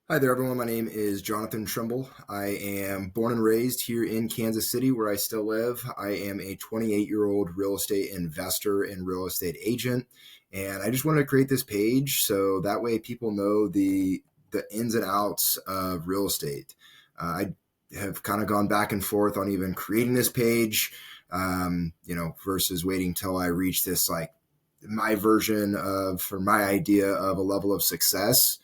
Hi there, everyone. My name is Jonathan Trimble. I am born and raised here in Kansas City, where I still live. I am a 28-year-old real estate investor and real estate agent, and I just wanted to create this page so that way people know the ins and outs of real estate. I have kind of gone back and forth on even creating this page, versus waiting till I reach this my version of or my idea of a level of success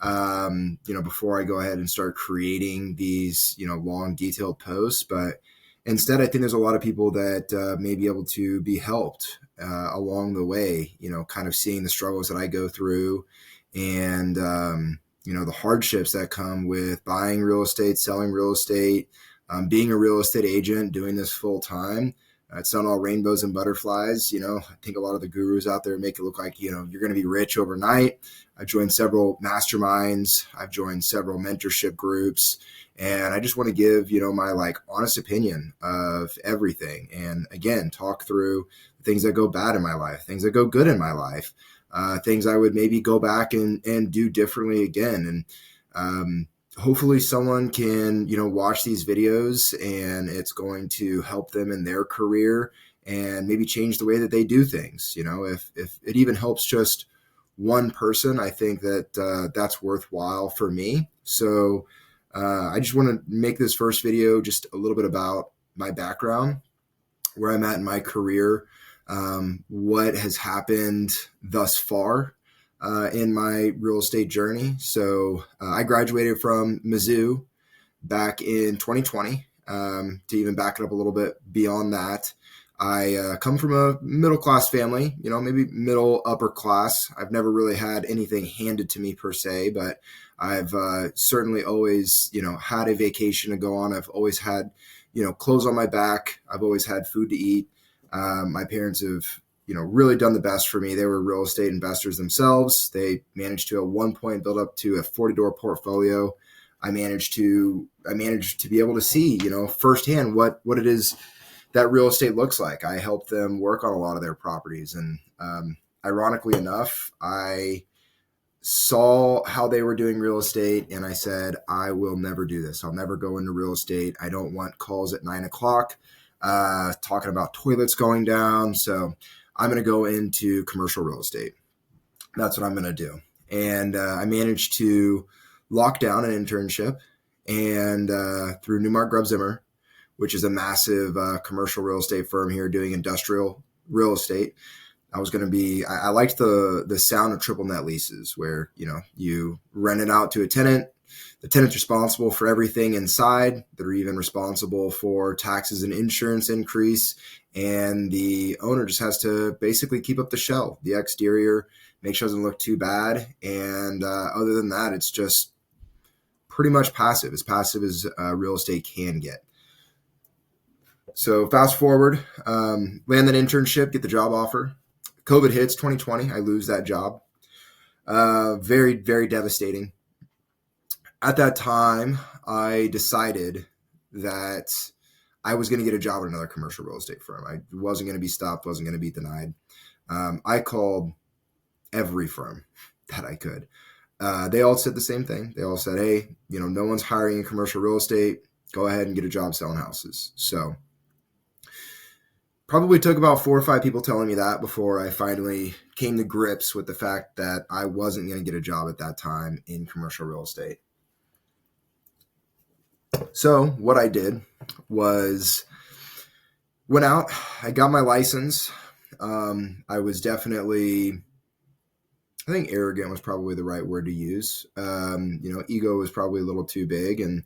before I go ahead and start creating these, long detailed posts. But instead, I think there's a lot of people that may be able to be helped along the way, kind of seeing the struggles that I go through and, the hardships that come with buying real estate, selling real estate, being a real estate agent, doing this full time. It's not all rainbows and butterflies. I think a lot of the gurus out there make it look like, you're going to be rich overnight. I've joined several masterminds. I've joined several mentorship groups. And I just want to give, my honest opinion of everything. And again, talk through things that go bad in my life, things that go good in my life, things I would maybe go back and do differently again. And, hopefully someone can, watch these videos and it's going to help them in their career and maybe change the way that they do things. If it even helps just one person, I think that that's worthwhile for me. So I just want to make this first video just a little bit about my background, where I'm at in my career, what has happened thus far in my real estate journey. So I graduated from Mizzou back in 2020. To even back it up a little bit beyond that, I come from a middle class family, maybe middle upper class. I've never really had anything handed to me per se, but I've certainly always, had a vacation to go on. I've always had, clothes on my back. I've always had food to eat. My parents have really done the best for me. They were real estate investors themselves. They managed to at one point build up to a 40-door portfolio. I managed to be able to see, firsthand what it is that real estate looks like. I helped them work on a lot of their properties. And ironically enough, I saw how they were doing real estate and I said, I will never do this. I'll never go into real estate. I don't want calls at 9 o'clock talking about toilets going down. So I'm going to go into commercial real estate. That's what I'm going to do. And I managed to lock down an internship and through Newmark Grubb Zimmer, which is a massive commercial real estate firm here doing industrial real estate. I liked the sound of triple net leases where, you rent it out to a tenant. The tenant's responsible for everything inside. They're even responsible for taxes and insurance increase. And the owner just has to basically keep up the shell, the exterior, make sure it doesn't look too bad. And other than that, it's just pretty much passive as real estate can get. So fast forward, land that internship, get the job offer. COVID hits 2020. I lose that job. Very, very devastating. At that time, I decided that I was going to get a job at another commercial real estate firm. I wasn't going to be stopped, wasn't going to be denied. I called every firm that I could. They all said the same thing. They all said, hey, no one's hiring in commercial real estate. Go ahead and get a job selling houses. So probably took about 4 or 5 people telling me that before I finally came to grips with the fact that I wasn't going to get a job at that time in commercial real estate. So what I did was went out, I got my license. I was definitely, I think arrogant was probably the right word to use. Ego was probably a little too big. And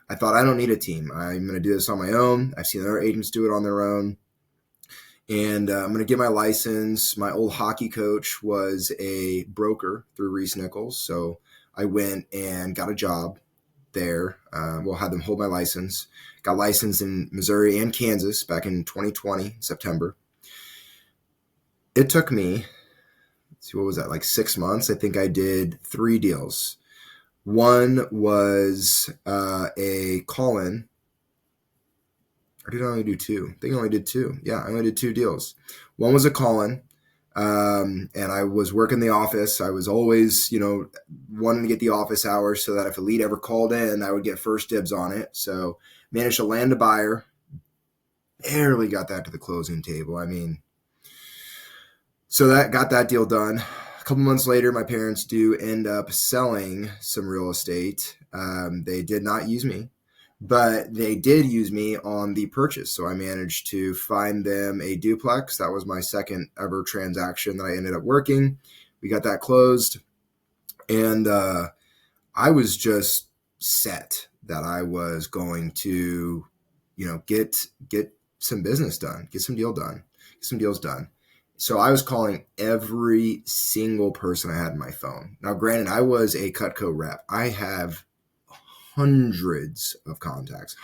I thought, I don't need a team. I'm going to do this on my own. I've seen other agents do it on their own. And I'm going to get my license. My old hockey coach was a broker through Reese Nichols. So I went and got a job there. Had them hold my license. Got licensed in Missouri and Kansas back in 2020, September. It took me, what was that, like 6 months? I think I did 3 deals. One was a call-in. Or did I only do 2? I think I only did 2. Yeah, I only did 2 deals. One was a call-in. And I was working the office. I was always, wanting to get the office hours so that if a lead ever called in, I would get first dibs on it. So managed to land a buyer, barely got that to the closing table. I mean, so that got that deal done. A couple months later, my parents do end up selling some real estate. They did not use me, but they did use me on the purchase. So I managed to find them a duplex. That was my second ever transaction that I ended up working. We got that closed, and I was just set that I was going to, get some business done, get some deals done. So I was calling every single person I had in my phone. Now, granted, I was a Cutco rep. I have hundreds of contacts.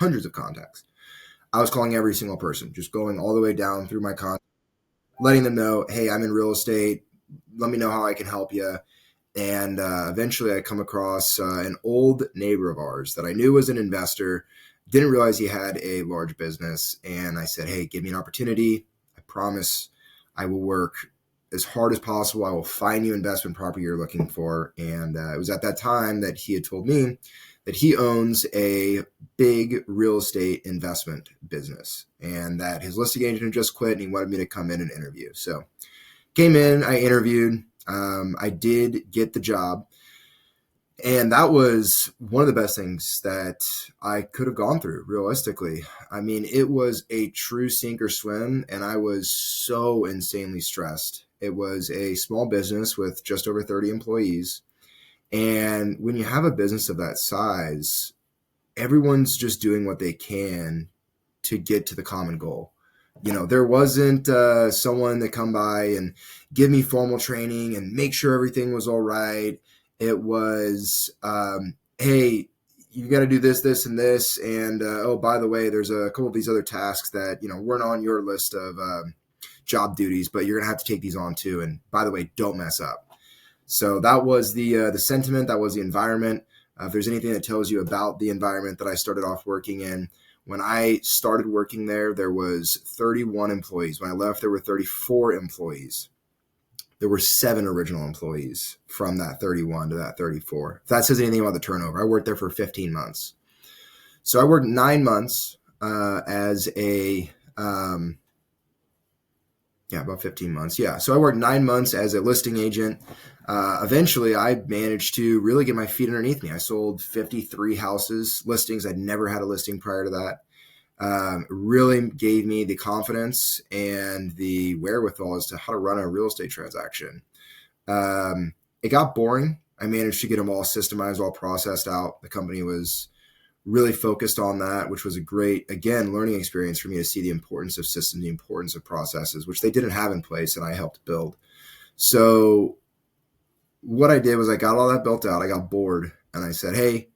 I was calling every single person, just going all the way down through my contacts, letting them know, hey, I'm in real estate. Let me know how I can help you. And eventually I come across an old neighbor of ours that I knew was an investor, didn't realize he had a large business. And I said, hey, give me an opportunity. I promise I will work as hard as possible. I will find you investment property you're looking for. And it was at that time that he had told me that he owns a big real estate investment business and that his listing agent had just quit and he wanted me to come in and interview. So came in, I interviewed. I did get the job. And that was one of the best things that I could have gone through, realistically. I mean, it was a true sink or swim, and I was so insanely stressed. It was a small business with just over 30 employees. And when you have a business of that size, everyone's just doing what they can to get to the common goal. There wasn't someone to come by and give me formal training and make sure everything was all right. It was, hey, you got to do this, this, and this. And, oh, by the way, there's a couple of these other tasks that, weren't on your list of job duties, but you're going to have to take these on too. And by the way, don't mess up. So that was the sentiment. That was the environment. If there's anything that tells you about the environment that I started off working in, when I started working there was 31 employees. When I left, there were 34 employees. There were 7 original employees from that 31 to that 34. If that says anything about the turnover, I worked there for 15 months. So I worked 9 months as a, about 15 months. Yeah. So I worked 9 months as a listing agent. Eventually, I managed to really get my feet underneath me. I sold 53 houses, listings. I'd never had a listing prior to that. Really gave me the confidence and the wherewithal as to how to run a real estate transaction. It got boring. I managed to get them all systemized, all processed out. The company was really focused on that, which was a great, again, learning experience for me to see the importance of systems, the importance of processes, which they didn't have in place and I helped build. So what I did was I got all that built out. I got bored and I said, hey,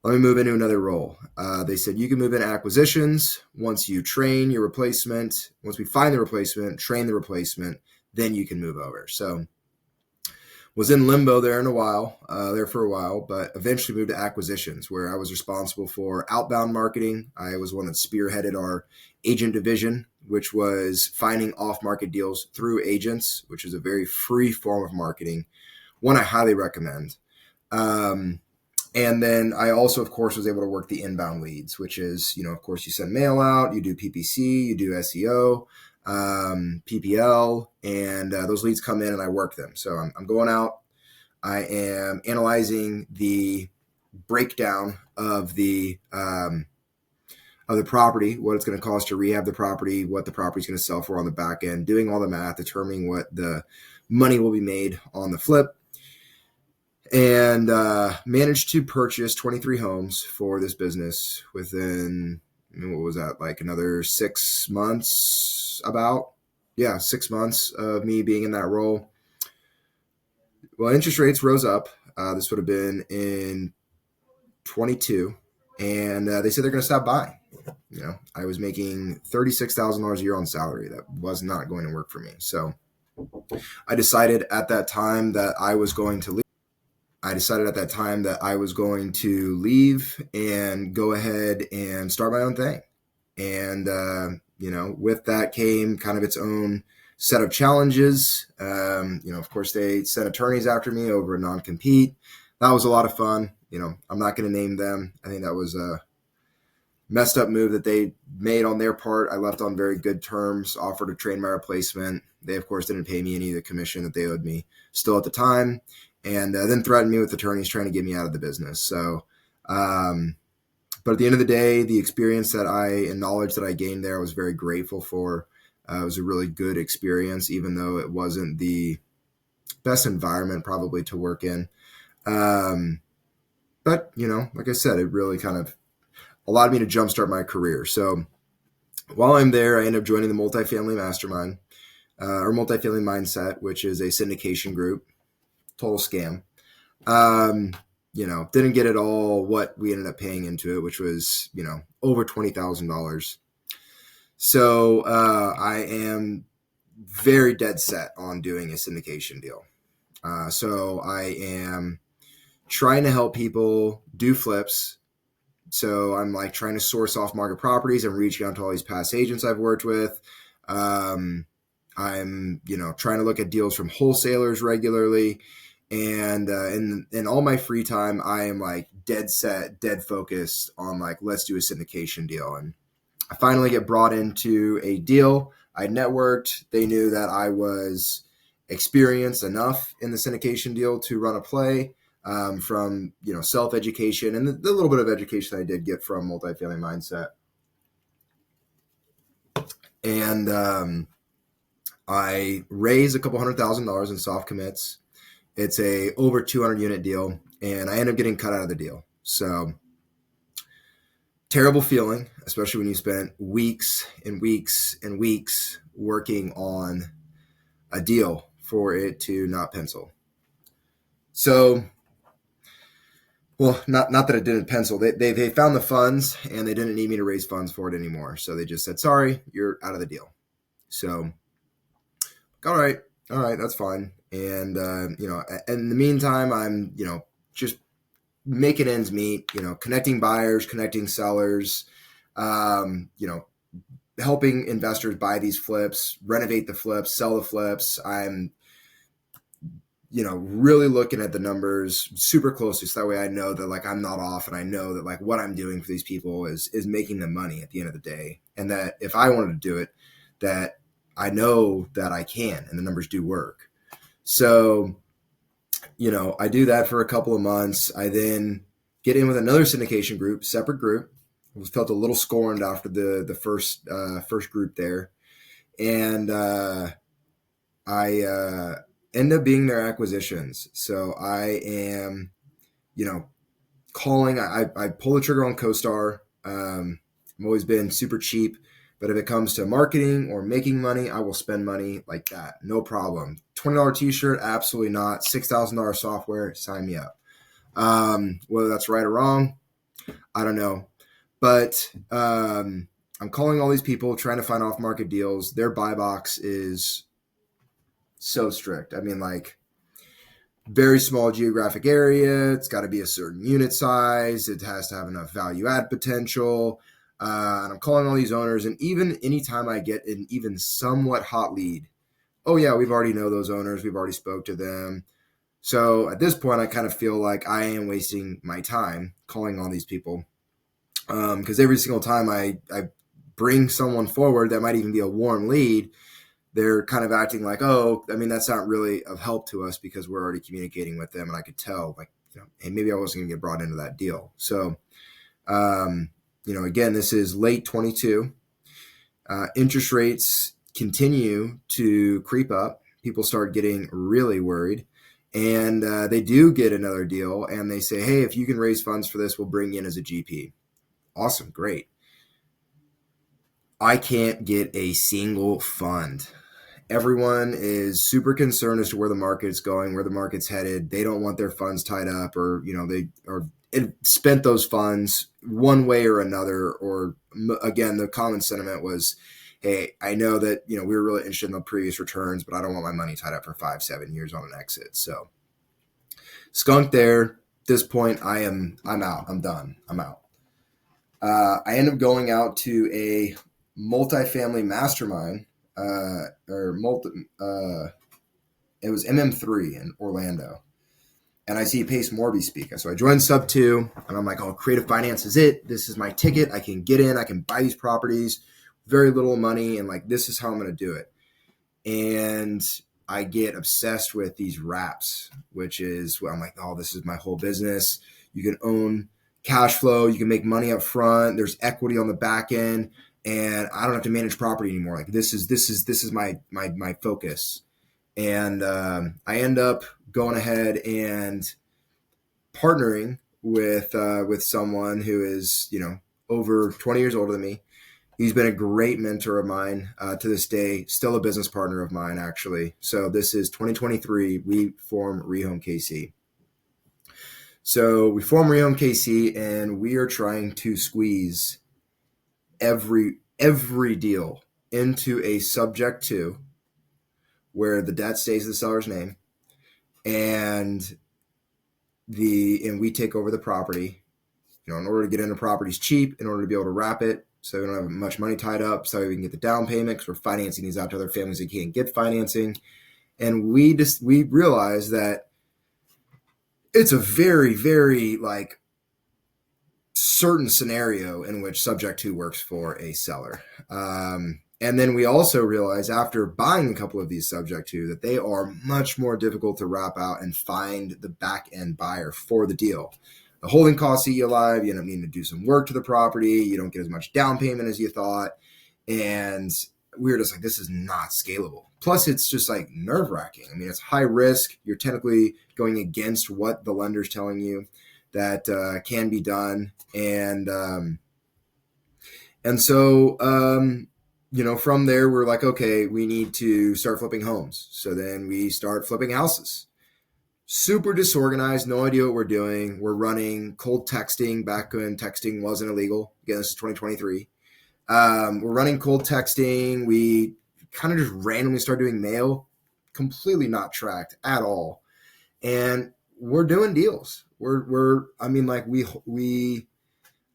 let me move into another role. They said, you can move into acquisitions. Once you train your replacement, once we find the replacement, train the replacement, then you can move over. So was in limbo there for a while, but eventually moved to acquisitions where I was responsible for outbound marketing. I was one that spearheaded our agent division, which was finding off-market deals through agents, which is a very free form of marketing, one I highly recommend. And then I also, of course, was able to work the inbound leads, which is, of course, you send mail out, you do PPC, you do SEO, PPL, and those leads come in and I work them. So I'm going out. I am analyzing the breakdown of the property, what it's going to cost to rehab the property, what the property is going to sell for on the back end, doing all the math, determining what the money will be made on the flip. And managed to purchase 23 homes for this business within, what was that, like another 6 months, 6 months of me being in that role. Well, interest rates rose up. This would have been in 22. And they said they're going to stop buying. I was making $36,000 a year on salary. That was not going to work for me. So I decided at that time that I was going to leave and go ahead and start my own thing. And, with that came kind of its own set of challenges. Of course, they sent attorneys after me over a non-compete. That was a lot of fun. I'm not going to name them. I think that was a messed up move that they made on their part. I left on very good terms, offered to train my replacement. They, of course, didn't pay me any of the commission that they owed me still at the time, and then threatened me with attorneys trying to get me out of the business. So, but at the end of the day, the experience and knowledge that I gained there, I was very grateful for. It was a really good experience, even though it wasn't the best environment probably to work in. But, like I said, it really kind of allowed me to jumpstart my career. So while I'm there, I end up joining the multifamily mastermind or multifamily mindset, which is a syndication group. Total scam. Didn't get it all what we ended up paying into it, which was, over $20,000. So I am very dead set on doing a syndication deal. So I am trying to help people do flips. So I'm like trying to source off market properties and reaching out to all these past agents I've worked with. I'm, trying to look at deals from wholesalers regularly. And in all my free time, I am like dead set, dead focused on like, let's do a syndication deal. And I finally get brought into a deal. I networked. They knew that I was experienced enough in the syndication deal to run a play. From self-education and the little bit of education I did get from multifamily mindset. And I raised a couple $100,000 in soft commits. It's a over 200 unit deal, and I end up getting cut out of the deal. So terrible feeling, especially when you spent weeks and weeks and weeks working on a deal for it to not pencil. So, well, not that it didn't pencil. They found the funds, and they didn't need me to raise funds for it anymore. So they just said, sorry, you're out of the deal. So, all right, that's fine. And, in the meantime, I'm, just making ends meet, connecting buyers, connecting sellers, helping investors buy these flips, renovate the flips, sell the flips. I'm, really looking at the numbers super closely. So that way I know that like I'm not off, and I know that like what I'm doing for these people is making them money at the end of the day. And that if I wanted to do it, that I know that I can, and the numbers do work. So, I do that for a couple of months. I then get in with another syndication group, separate group. I felt a little scorned after the first group there. And I end up being their acquisitions. So I am, calling. I pull the trigger on CoStar. I've always been super cheap. But if it comes to marketing or making money, I will spend money like that. No problem. $20 t-shirt, absolutely not. $6,000 software, sign me up. Whether that's right or wrong, I don't know. But I'm calling all these people, trying to find off-market deals. Their buy box is so strict. I mean, like, very small geographic area. It's got to be a certain unit size. It has to have enough value add potential. And I'm calling all these owners, and even anytime I get an even somewhat hot lead, oh yeah, we've already know those owners. We've already spoke to them. So at this point, I kind of feel like I am wasting my time calling all these people. Because every single time I bring someone forward that might even be a warm lead, they're kind of acting like, oh, I mean, that's not really of help to us because we're already communicating with them. And I could tell like, hey, maybe I wasn't going to get brought into that deal. So, again, this is late 22. Interest rates continue to creep up. People start getting really worried, and they do get another deal, and they say, hey, if you can raise funds for this, we'll bring you in as a GP. Awesome. Great. I can't get a single fund. Everyone is super concerned as to where the market's going, where the market's headed. They don't want their funds tied up, or, it spent those funds one way or another. Or again, the common sentiment was, hey, I know that, we were really interested in the previous returns, but I don't want my money tied up for 5-7 years on an exit. So skunk there. At this point, I'm out. I'm done. I'm out. I end up going out to a multifamily mastermind or multi, it was MM3 in Orlando. And I see Pace Morby speak. So I joined Sub 2, and I'm like, oh, creative finance is it. This is my ticket. I can get in. I can buy these properties, very little money, and like, this is how I'm going to do it. And I get obsessed with these wraps, which is, well, I'm like, oh, this is my whole business. You can own cash flow. You can make money up front. There's equity on the back end, and I don't have to manage property anymore. Like, this is my focus. And I end up going ahead and partnering with someone who is, over 20 years older than me. He's been a great mentor of mine to this day, still a business partner of mine, actually. So this is 2023. We form Rehome KC. So we form Rehome KC, and we are trying to squeeze every deal into a subject to where the debt stays the seller's name, and we take over the property. In order to get into properties cheap, in order to be able to wrap it, so we don't have much money tied up, so we can get the down payment, because we're financing these out to other families that can't get financing. And we realize that it's a very, very certain scenario in which subject to works for a seller. And then we also realize, after buying a couple of these subject to, that they are much more difficult to wrap out and find the back end buyer for the deal. The holding costs eat you alive. You end up needing to do some work to the property. You don't get as much down payment as you thought. And we were just like, this is not scalable. Plus, it's just like nerve wracking. I mean, it's high risk. You're technically going against what the lender's telling you that can be done. And so, from there, we're like, okay, we need to start flipping homes. So then we start flipping houses. Super disorganized, no idea what we're doing. We're running cold texting back when texting wasn't illegal. Again, this is 2023. We're running cold texting. We kind of just randomly start doing mail, completely not tracked at all. And we're doing deals. I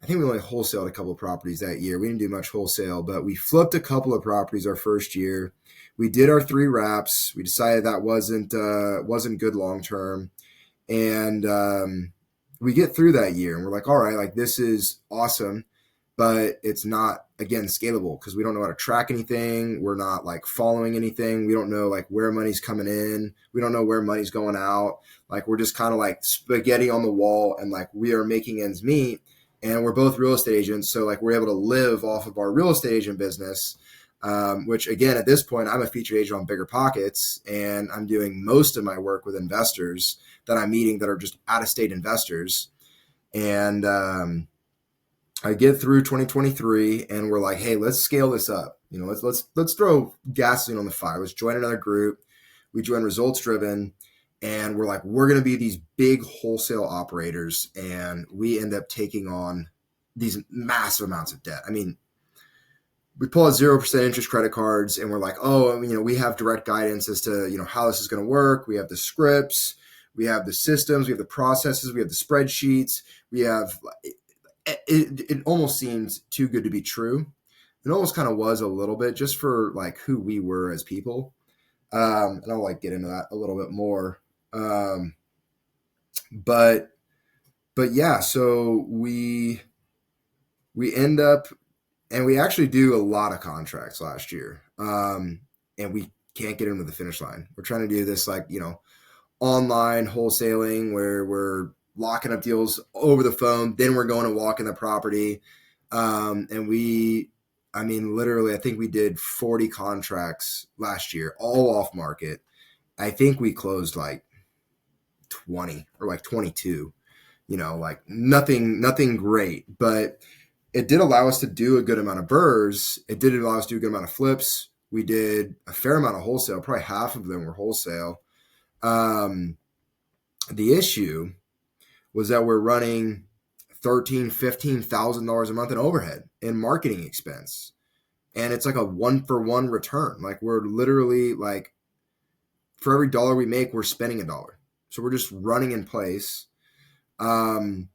think we only wholesaled a couple of properties that year. We didn't do much wholesale, but we flipped a couple of properties our first year. We did our 3 wraps. We decided that wasn't good long term, and we get through that year, and we're like, all right, like, this is awesome, but it's not, again, scalable, because we don't know how to track anything. We're not following anything. We don't know where money's coming in. We don't know where money's going out. We're just kind of like spaghetti on the wall, and we are making ends meet. And we're both real estate agents, so we're able to live off of our real estate agent business, which, again, at this point, I'm a featured agent on Bigger Pockets, and I'm doing most of my work with investors that I'm meeting that are just out-of-state investors. And I get through 2023, and we're like, hey, let's scale this up. Let's throw gasoline on the fire. Let's join another group. We join Results Driven. And we're like, we're going to be these big wholesale operators. And we end up taking on these massive amounts of debt. I mean, we pull out 0% interest credit cards, and we're like, oh, we have direct guidance as to, how this is going to work. We have the scripts, we have the systems, we have the processes, we have the spreadsheets. We have, it almost seems too good to be true. It almost kind of was a little bit, just for who we were as people. And I'll get into that a little bit more. But yeah, so we end up, and we actually do a lot of contracts last year. And we can't get them to the finish line. We're trying to do this online wholesaling, where we're locking up deals over the phone. Then we're going and walking the property. And literally, I think we did 40 contracts last year, all off market. I think we closed 20 or 22, nothing great, but it did allow us to do a good amount of burrs. It did allow us to do a good amount of flips. We did a fair amount of wholesale. Probably half of them were wholesale. The issue was that we're running $13,000, $15,000 a month in overhead and marketing expense. And it's a 1-for-1 return. We're literally for every dollar we make, we're spending $1. So we're just running in place. And,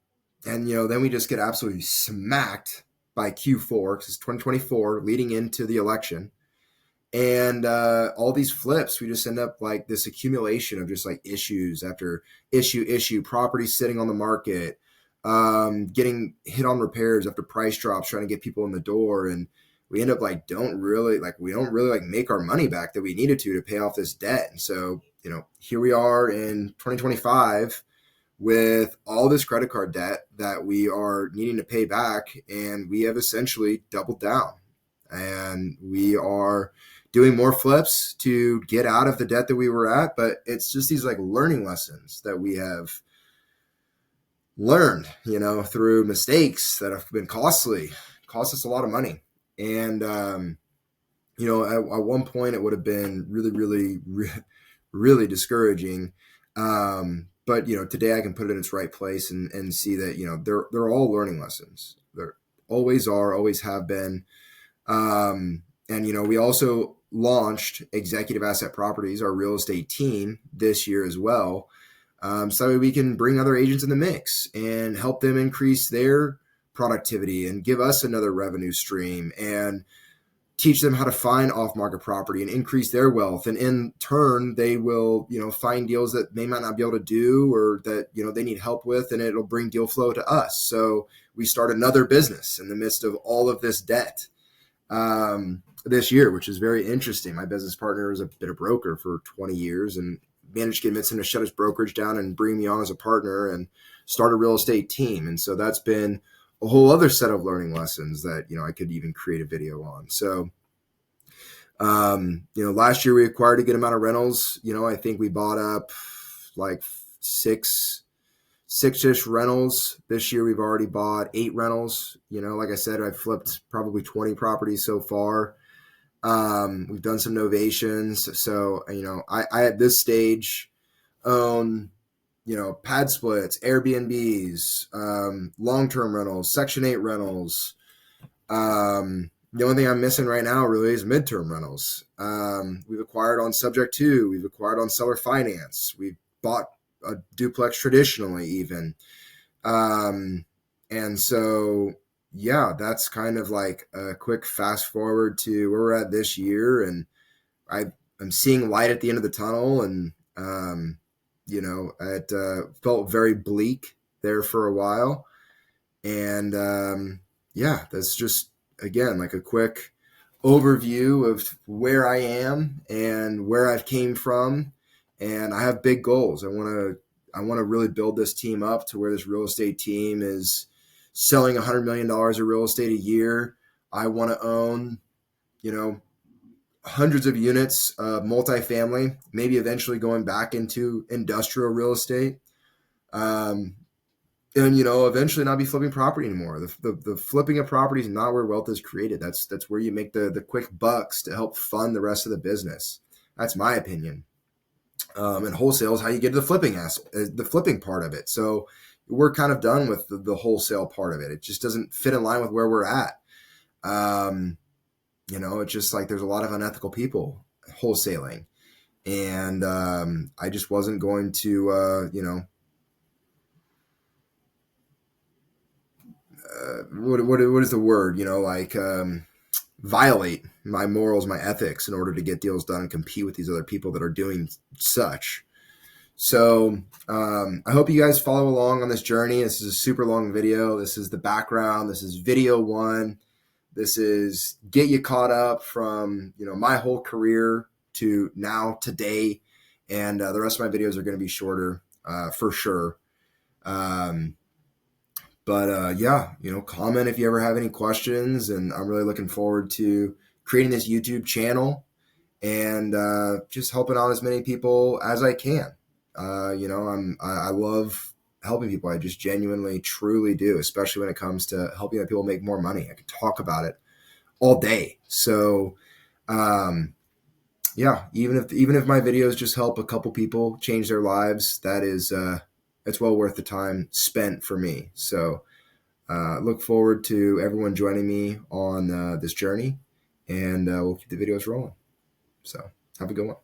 then we just get absolutely smacked by Q4, because it's 2024 leading into the election. And all these flips, we just end up like this accumulation of just like issues after issue, properties sitting on the market, getting hit on repairs after price drops, trying to get people in the door. And we end up like, we don't really like make our money back that we needed to pay off this debt. And so, here we are in 2025 with all this credit card debt that we are needing to pay back. And we have essentially doubled down, and we are doing more flips to get out of the debt that we were at. But it's just these like learning lessons that we have learned, through mistakes that have been costly, cost us a lot of money. And, at one point it would have been really discouraging. But, today I can put it in its right place and see that, they're all learning lessons. There always are, always have been. And, we also launched Executive Asset Properties, our real estate team, this year as well. So we can bring other agents in the mix and help them increase their productivity and give us another revenue stream and teach them how to find off-market property and increase their wealth. And in turn, they will, find deals that they might not be able to do or that, they need help with, and it'll bring deal flow to us. So we start another business in the midst of all of this debt this year, which is very interesting. My business partner has been a broker for 20 years and managed to convince him to shut his brokerage down and bring me on as a partner and start a real estate team. And so that's been a whole other set of learning lessons that, I could even create a video on. So, last year we acquired a good amount of rentals. I think we bought up like six-ish rentals. This year we've already bought 8 rentals. Like I said, I've flipped probably 20 properties so far. We've done some novations. So, I at this stage own, pad splits, Airbnbs, long-term rentals, Section 8 rentals. The only thing I'm missing right now really is midterm rentals. We've acquired on subject to, we've acquired on seller finance. We've bought a duplex traditionally even. And so, yeah, that's kind of like a quick fast forward to where we're at this year. And I'm seeing light at the end of the tunnel. And, it felt very bleak there for a while. And, that's just, again, like a quick overview of where I am and where I've came from. And I have big goals. I want to really build this team up to where this real estate team is selling $100 million of real estate a year. I want to own, hundreds of units of multifamily, maybe eventually going back into industrial real estate. And, eventually not be flipping property anymore. The flipping of property is not where wealth is created. That's where you make the quick bucks to help fund the rest of the business. That's my opinion. And wholesale is how you get to the flipping part of it. So we're kind of done with the wholesale part of it. It just doesn't fit in line with where we're at. It's just like there's a lot of unethical people wholesaling. And I just wasn't going to, what is the word? Violate my morals, my ethics in order to get deals done and compete with these other people that are doing such. So I hope you guys follow along on this journey. This is a super long video. This is the background. This is video 1. This is get you caught up from, my whole career to now, today. And the rest of my videos are going to be shorter for sure. Comment if you ever have any questions. And I'm really looking forward to creating this YouTube channel and just helping out as many people as I can. I love helping people. I just genuinely, truly do, especially when it comes to helping other people make more money. I can talk about it all day. So, even if my videos just help a couple people change their lives, that is, it's well worth the time spent for me. So, look forward to everyone joining me on this journey, and we'll keep the videos rolling. So, have a good one.